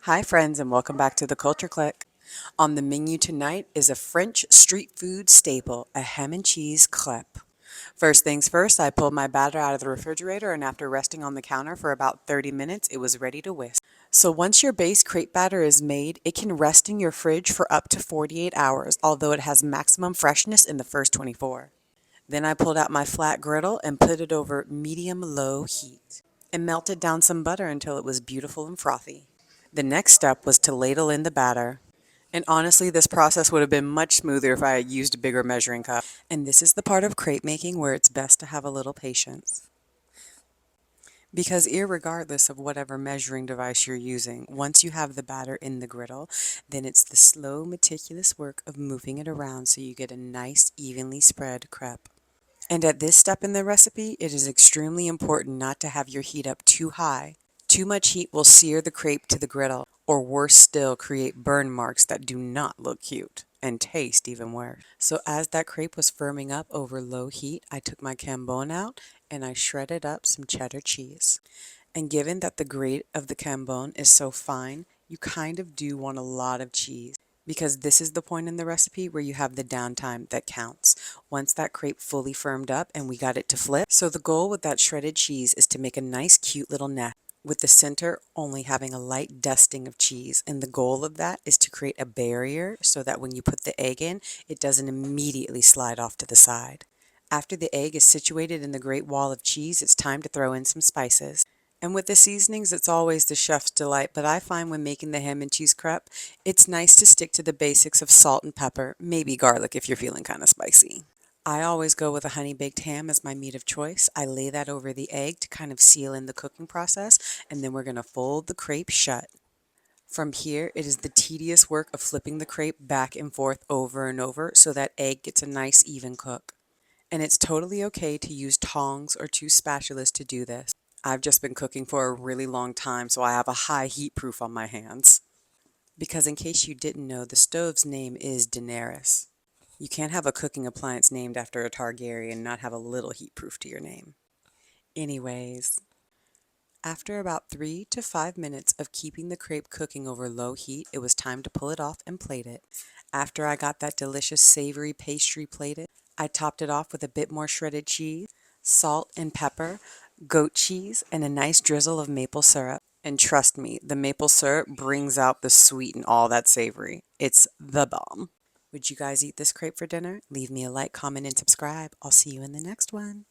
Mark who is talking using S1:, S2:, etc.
S1: Hi, friends, and welcome back to the Culture Click. On the menu tonight is a French street food staple, a ham and cheese crepe. First things first, I pulled my batter out of the refrigerator, and after resting on the counter for about 30 minutes, it was ready to whisk. So once your base crepe batter is made, it can rest in your fridge for up to 48 hours, although it has maximum freshness in the first 24. Then I pulled out my flat griddle and put it over medium-low heat and melted down some butter until it was beautiful and frothy. The next step was to ladle in the batter. And honestly, this process would have been much smoother if I had used a bigger measuring cup. And this is the part of crepe making where it's best to have a little patience. Because irregardless of whatever measuring device you're using, once you have the batter in the griddle, then it's the slow, meticulous work of moving it around so you get a nice, evenly spread crepe. And at this step in the recipe, it is extremely important not to have your heat up too high. Too much heat will sear the crepe to the griddle, or worse still, create burn marks that do not look cute and taste even worse. So as that crepe was firming up over low heat, I took my cambone out and I shredded up some cheddar cheese. And given that the grate of the cambone is so fine, you kind of do want a lot of cheese because this is the point in the recipe where you have the downtime that counts. Once that crepe fully firmed up and we got it to flip. So the goal with that shredded cheese is to make a nice cute little nest with the center only having a light dusting of cheese. And the goal of that is to create a barrier so that when you put the egg in, it doesn't immediately slide off to the side. After the egg is situated in the great wall of cheese, it's time to throw in some spices. And with the seasonings, it's always the chef's delight, but I find when making the ham and cheese crepe, it's nice to stick to the basics of salt and pepper, maybe garlic if you're feeling kind of spicy. I always go with a honey baked ham as my meat of choice. I lay that over the egg to kind of seal in the cooking process, and then we're going to fold the crepe shut. From here, it is the tedious work of flipping the crepe back and forth over and over so that egg gets a nice even cook. And it's totally okay to use tongs or two spatulas to do this. I've just been cooking for a really long time, so I have a high heat proof on my hands. Because in case you didn't know, the stove's name is Daenerys. You can't have a cooking appliance named after a Targaryen and not have a little heat proof to your name. Anyways, after about 3 to 5 minutes of keeping the crepe cooking over low heat, it was time to pull it off and plate it. After I got that delicious savory pastry plated, I topped it off with a bit more shredded cheese, salt and pepper, goat cheese, and a nice drizzle of maple syrup. And trust me, the maple syrup brings out the sweet and all that savory. It's the bomb. Would you guys eat this crepe for dinner? Leave me a like, comment, and subscribe. I'll see you in the next one.